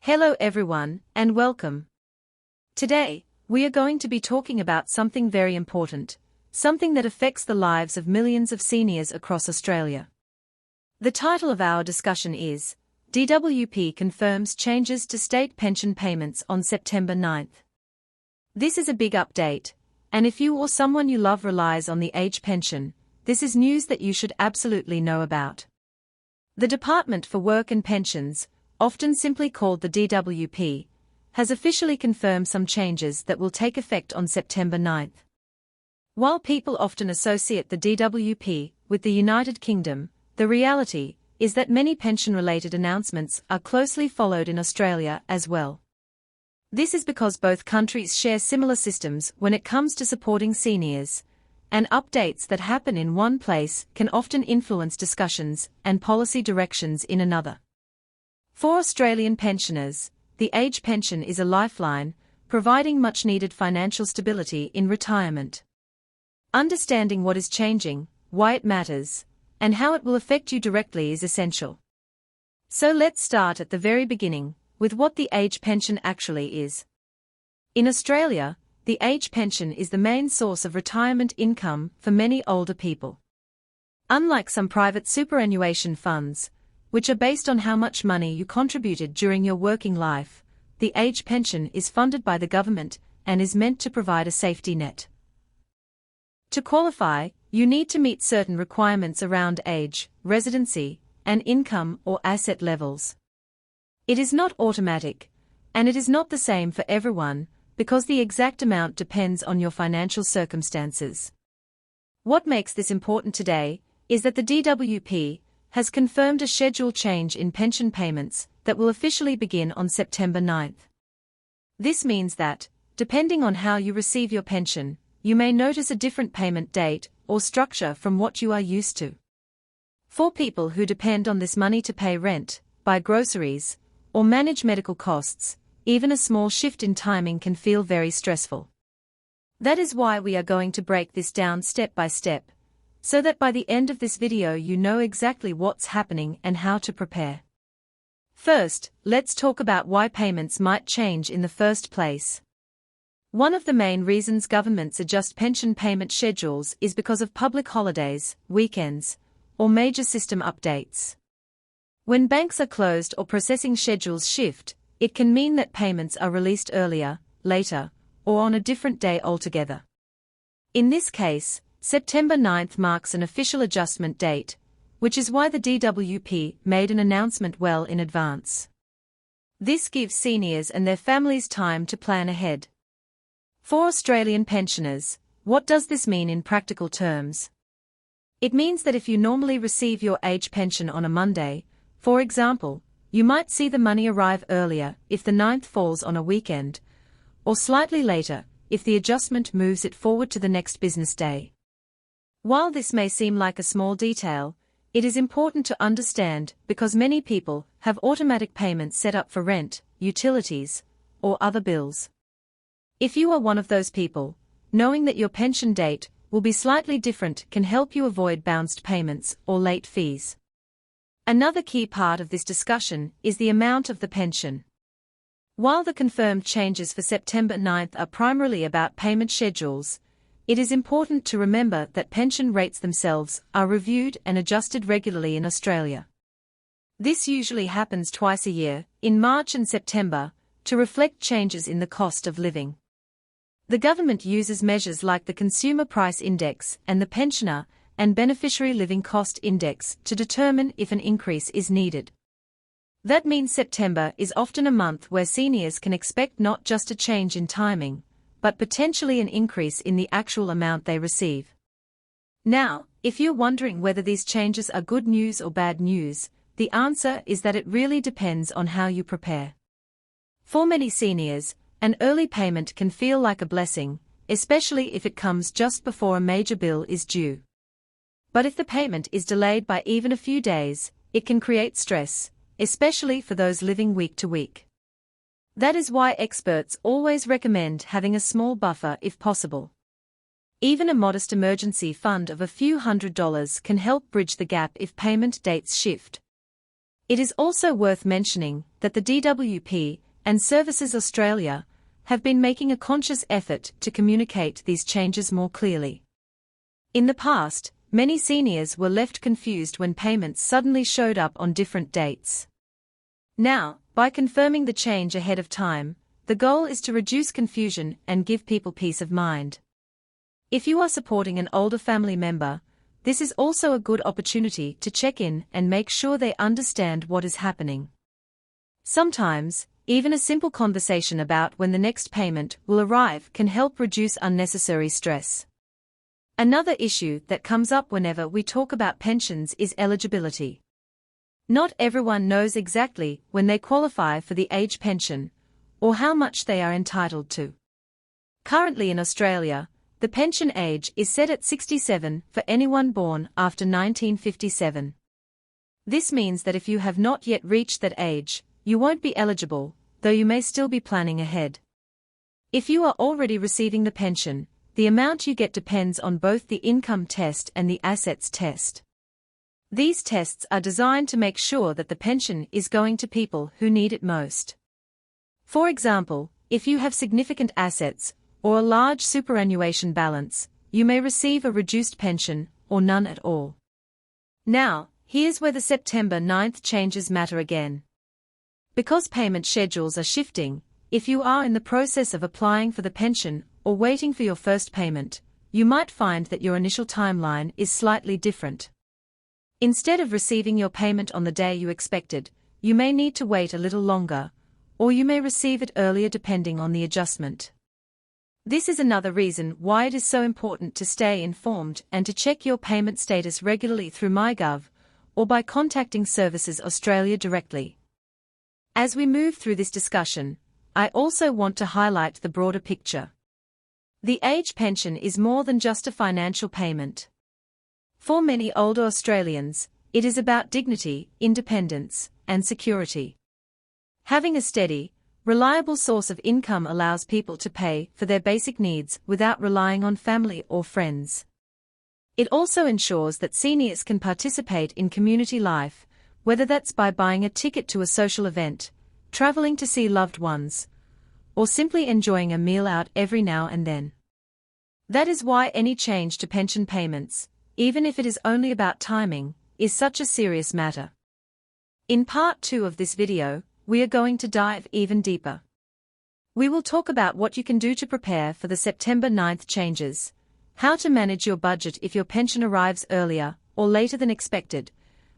Hello everyone, and welcome. Today, we are going to be talking about something very important, something that affects the lives of millions of seniors across Australia. The title of our discussion is, DWP confirms changes to state pension payments on September 9th. This is a big update, and if you or someone you love relies on the age pension, this is news that you should absolutely know about. The Department for Work and Pensions, often simply called the DWP, has officially confirmed some changes that will take effect on September 9th. While people often associate the DWP with the United Kingdom, the reality is that many pension-related announcements are closely followed in Australia as well. This is because both countries share similar systems when it comes to supporting seniors, and updates that happen in one place can often influence discussions and policy directions in another. For Australian pensioners, the age pension is a lifeline, providing much-needed financial stability in retirement. Understanding what is changing, why it matters, and how it will affect you directly is essential. So let's start at the very beginning, with what the age pension actually is. In Australia, the age pension is the main source of retirement income for many older people. Unlike some private superannuation funds, which are based on how much money you contributed during your working life, the age pension is funded by the government and is meant to provide a safety net. To qualify, you need to meet certain requirements around age, residency, and income or asset levels. It is not automatic, and it is not the same for everyone, because the exact amount depends on your financial circumstances. What makes this important today is that the DWP has confirmed a schedule change in pension payments that will officially begin on September 9th. This means that, depending on how you receive your pension, you may notice a different payment date or structure from what you are used to. For people who depend on this money to pay rent, buy groceries, or manage medical costs, even a small shift in timing can feel very stressful. That is why we are going to break this down step by step, so that by the end of this video you know exactly what's happening and how to prepare. First, let's talk about why payments might change in the first place. One of the main reasons governments adjust pension payment schedules is because of public holidays, weekends, or major system updates. When banks are closed or processing schedules shift, it can mean that payments are released earlier, later, or on a different day altogether. In this case, September 9th marks an official adjustment date, which is why the DWP made an announcement well in advance. This gives seniors and their families time to plan ahead. For Australian pensioners, what does this mean in practical terms? It means that if you normally receive your age pension on a Monday, for example, you might see the money arrive earlier if the 9th falls on a weekend, or slightly later if the adjustment moves it forward to the next business day. While this may seem like a small detail, it is important to understand because many people have automatic payments set up for rent, utilities, or other bills. If you are one of those people, knowing that your pension date will be slightly different can help you avoid bounced payments or late fees. Another key part of this discussion is the amount of the pension. While the confirmed changes for September 9th are primarily about payment schedules, it is important to remember that pension rates themselves are reviewed and adjusted regularly in Australia. This usually happens twice a year, in March and September, to reflect changes in the cost of living. The government uses measures like the Consumer Price Index and the Pensioner and Beneficiary Living Cost Index to determine if an increase is needed. That means September is often a month where seniors can expect not just a change in timing, but potentially an increase in the actual amount they receive. Now, if you're wondering whether these changes are good news or bad news, the answer is that it really depends on how you prepare. For many seniors, an early payment can feel like a blessing, especially if it comes just before a major bill is due. But if the payment is delayed by even a few days, it can create stress, especially for those living week to week. That is why experts always recommend having a small buffer if possible. Even a modest emergency fund of a few $100s can help bridge the gap if payment dates shift. It is also worth mentioning that the DWP and Services Australia have been making a conscious effort to communicate these changes more clearly. In the past, many seniors were left confused when payments suddenly showed up on different dates. Now, by confirming the change ahead of time, the goal is to reduce confusion and give people peace of mind. If you are supporting an older family member, this is also a good opportunity to check in and make sure they understand what is happening. Sometimes, even a simple conversation about when the next payment will arrive can help reduce unnecessary stress. Another issue that comes up whenever we talk about pensions is eligibility. Not everyone knows exactly when they qualify for the age pension, or how much they are entitled to. Currently in Australia, the pension age is set at 67 for anyone born after 1957. This means that if you have not yet reached that age, you won't be eligible, though you may still be planning ahead. If you are already receiving the pension, the amount you get depends on both the income test and the assets test. These tests are designed to make sure that the pension is going to people who need it most. For example, if you have significant assets, or a large superannuation balance, you may receive a reduced pension, or none at all. Now, here's where the September 9th changes matter again. Because payment schedules are shifting, if you are in the process of applying for the pension or waiting for your first payment, you might find that your initial timeline is slightly different. Instead of receiving your payment on the day you expected, you may need to wait a little longer, or you may receive it earlier depending on the adjustment. This is another reason why it is so important to stay informed and to check your payment status regularly through MyGov or by contacting Services Australia directly. As we move through this discussion, I also want to highlight the broader picture. The age pension is more than just a financial payment. For many older Australians, it is about dignity, independence, and security. Having a steady, reliable source of income allows people to pay for their basic needs without relying on family or friends. It also ensures that seniors can participate in community life, whether that's by buying a ticket to a social event, traveling to see loved ones, or simply enjoying a meal out every now and then. That is why any change to pension payments, even if it is only about timing, is such a serious matter. In part 2 of this video, we are going to dive even deeper. We will talk about what you can do to prepare for the September 9th changes, how to manage your budget if your pension arrives earlier or later than expected,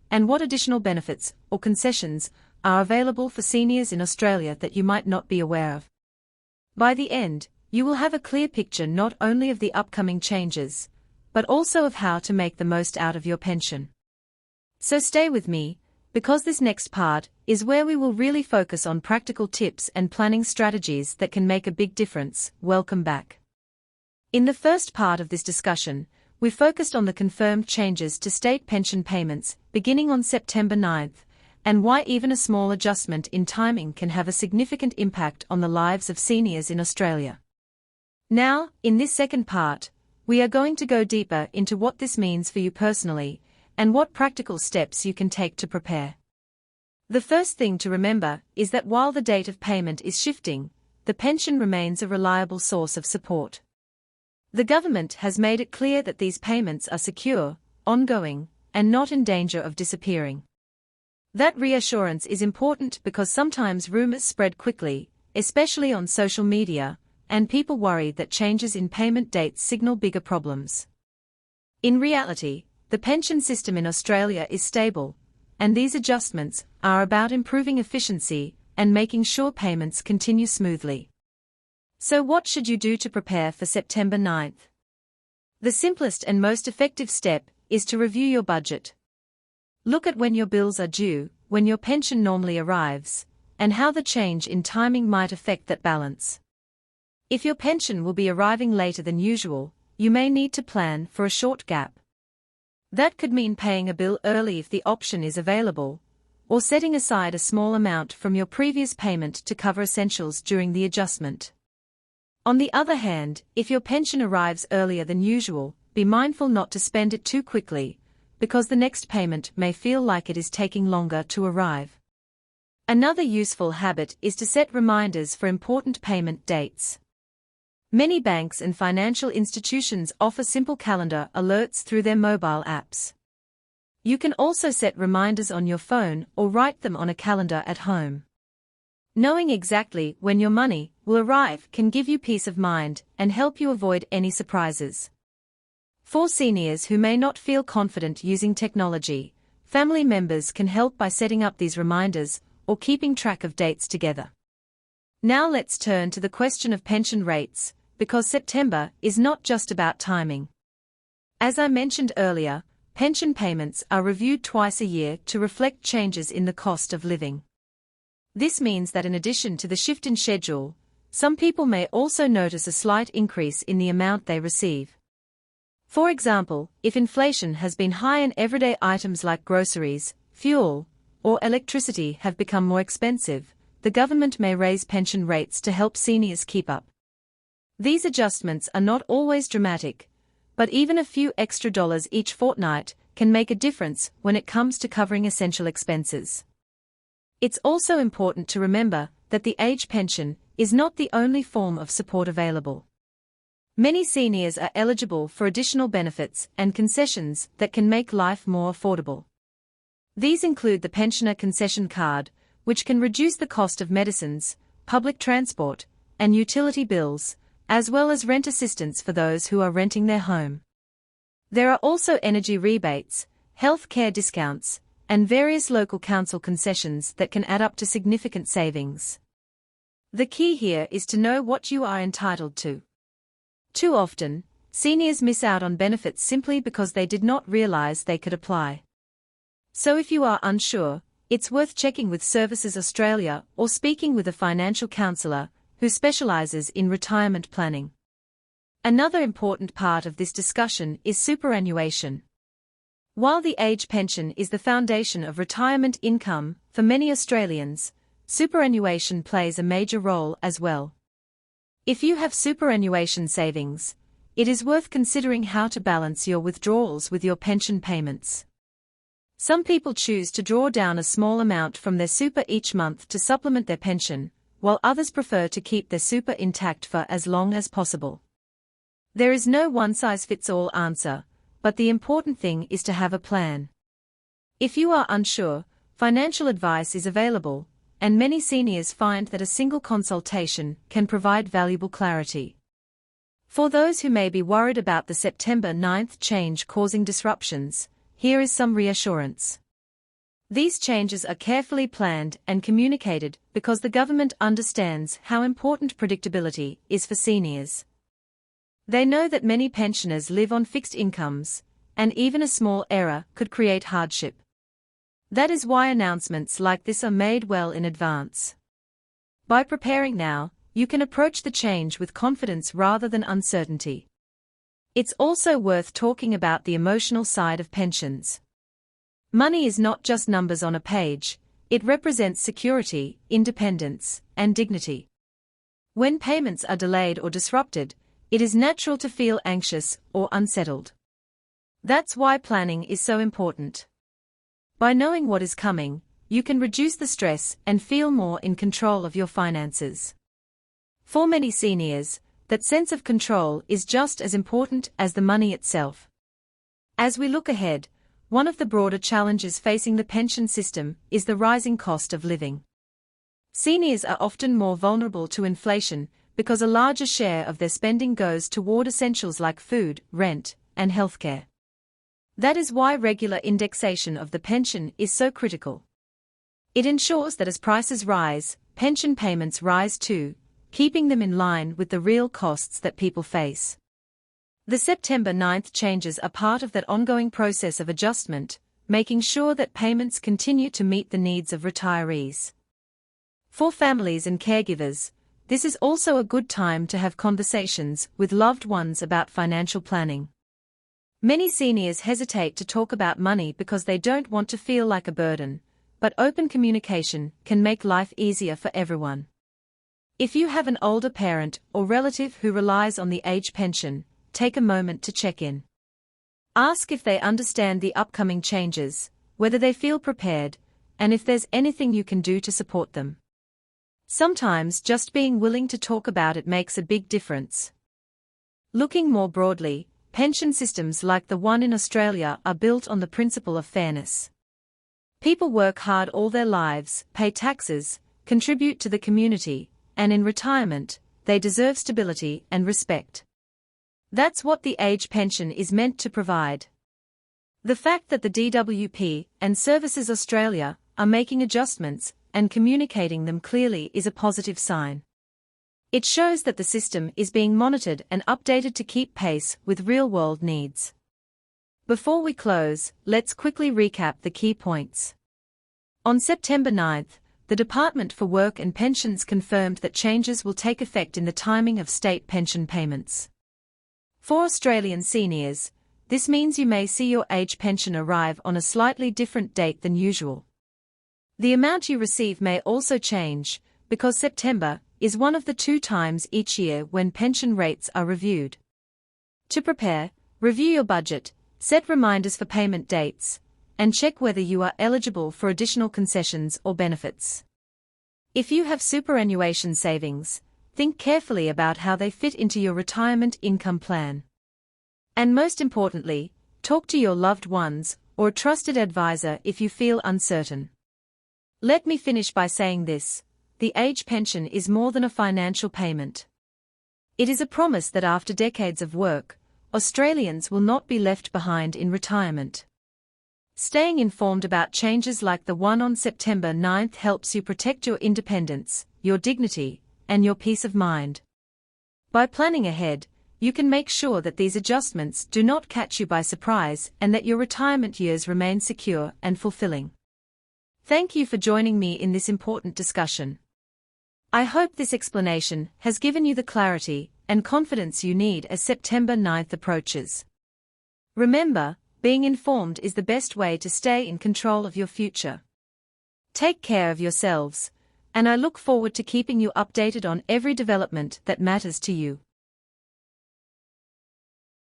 and what additional benefits or concessions are available for seniors in Australia that you might not be aware of. By the end, you will have a clear picture not only of the upcoming changes, but also of how to make the most out of your pension. So stay with me, because this next part is where we will really focus on practical tips and planning strategies that can make a big difference. Welcome back. In the first part of this discussion, we focused on the confirmed changes to state pension payments beginning on September 9th, and why even a small adjustment in timing can have a significant impact on the lives of seniors in Australia. Now, in this second part, we are going to go deeper into what this means for you personally, and what practical steps you can take to prepare. The first thing to remember is that while the date of payment is shifting, the pension remains a reliable source of support. The government has made it clear that these payments are secure, ongoing, and not in danger of disappearing. That reassurance is important because sometimes rumors spread quickly, especially on social media, and people worry that changes in payment dates signal bigger problems. In reality, the pension system in Australia is stable, and these adjustments are about improving efficiency and making sure payments continue smoothly. So what should you do to prepare for September 9th? The simplest and most effective step is to review your budget. Look at when your bills are due, when your pension normally arrives, and how the change in timing might affect that balance. If your pension will be arriving later than usual, you may need to plan for a short gap. That could mean paying a bill early if the option is available, or setting aside a small amount from your previous payment to cover essentials during the adjustment. On the other hand, if your pension arrives earlier than usual, be mindful not to spend it too quickly, because the next payment may feel like it is taking longer to arrive. Another useful habit is to set reminders for important payment dates. Many banks and financial institutions offer simple calendar alerts through their mobile apps. You can also set reminders on your phone or write them on a calendar at home. Knowing exactly when your money will arrive can give you peace of mind and help you avoid any surprises. For seniors who may not feel confident using technology, family members can help by setting up these reminders or keeping track of dates together. Now let's turn to the question of pension rates, because September is not just about timing. As I mentioned earlier, pension payments are reviewed twice a year to reflect changes in the cost of living. This means that in addition to the shift in schedule, some people may also notice a slight increase in the amount they receive. For example, if inflation has been high and everyday items like groceries, fuel, or electricity have become more expensive, the government may raise pension rates to help seniors keep up. These adjustments are not always dramatic, but even a few extra dollars each fortnight can make a difference when it comes to covering essential expenses. It's also important to remember that the age pension is not the only form of support available. Many seniors are eligible for additional benefits and concessions that can make life more affordable. These include the Pensioner Concession Card, which can reduce the cost of medicines, public transport, and utility bills, as well as rent assistance for those who are renting their home. There are also energy rebates, health care discounts, and various local council concessions that can add up to significant savings. The key here is to know what you are entitled to. Too often, seniors miss out on benefits simply because they did not realize they could apply. So if you are unsure, it's worth checking with Services Australia or speaking with a financial counsellor who specializes in retirement planning. Another important part of this discussion is superannuation. While the age pension is the foundation of retirement income for many Australians, superannuation plays a major role as well. If you have superannuation savings, it is worth considering how to balance your withdrawals with your pension payments. Some people choose to draw down a small amount from their super each month to supplement their pension, while others prefer to keep their super intact for as long as possible. There is no one-size-fits-all answer, but the important thing is to have a plan. If you are unsure, financial advice is available, and many seniors find that a single consultation can provide valuable clarity. For those who may be worried about the September 9th change causing disruptions, here is some reassurance. These changes are carefully planned and communicated because the government understands how important predictability is for seniors. They know that many pensioners live on fixed incomes, and even a small error could create hardship. That is why announcements like this are made well in advance. By preparing now, you can approach the change with confidence rather than uncertainty. It's also worth talking about the emotional side of pensions. Money is not just numbers on a page, it represents security, independence, and dignity. When payments are delayed or disrupted, it is natural to feel anxious or unsettled. That's why planning is so important. By knowing what is coming, you can reduce the stress and feel more in control of your finances. For many seniors, that sense of control is just as important as the money itself. As we look ahead, one of the broader challenges facing the pension system is the rising cost of living. Seniors are often more vulnerable to inflation because a larger share of their spending goes toward essentials like food, rent, and healthcare. That is why regular indexation of the pension is so critical. It ensures that as prices rise, pension payments rise too, keeping them in line with the real costs that people face. The September 9th changes are part of that ongoing process of adjustment, making sure that payments continue to meet the needs of retirees. For families and caregivers, this is also a good time to have conversations with loved ones about financial planning. Many seniors hesitate to talk about money because they don't want to feel like a burden, but open communication can make life easier for everyone. If you have an older parent or relative who relies on the age pension, take a moment to check in. Ask if they understand the upcoming changes, whether they feel prepared, and if there's anything you can do to support them. Sometimes just being willing to talk about it makes a big difference. Looking more broadly, pension systems like the one in Australia are built on the principle of fairness. People work hard all their lives, pay taxes, contribute to the community, and in retirement, they deserve stability and respect. That's what the age pension is meant to provide. The fact that the DWP and Services Australia are making adjustments and communicating them clearly is a positive sign. It shows that the system is being monitored and updated to keep pace with real-world needs. Before we close, let's quickly recap the key points. On September 9th, the Department for Work and Pensions confirmed that changes will take effect in the timing of state pension payments. For Australian seniors, this means you may see your age pension arrive on a slightly different date than usual. The amount you receive may also change, because September is one of the 2 times each year when pension rates are reviewed. To prepare, review your budget, set reminders for payment dates, and check whether you are eligible for additional concessions or benefits. If you have superannuation savings, think carefully about how they fit into your retirement income plan. And most importantly, talk to your loved ones or a trusted advisor if you feel uncertain. Let me finish by saying this: the age pension is more than a financial payment. It is a promise that after decades of work, Australians will not be left behind in retirement. Staying informed about changes like the one on September 9th helps you protect your independence, your dignity, and your peace of mind. By planning ahead, you can make sure that these adjustments do not catch you by surprise and that your retirement years remain secure and fulfilling. Thank you for joining me in this important discussion. I hope this explanation has given you the clarity and confidence you need as September 9th approaches. Remember, being informed is the best way to stay in control of your future. Take care of yourselves, and I look forward to keeping you updated on every development that matters to you.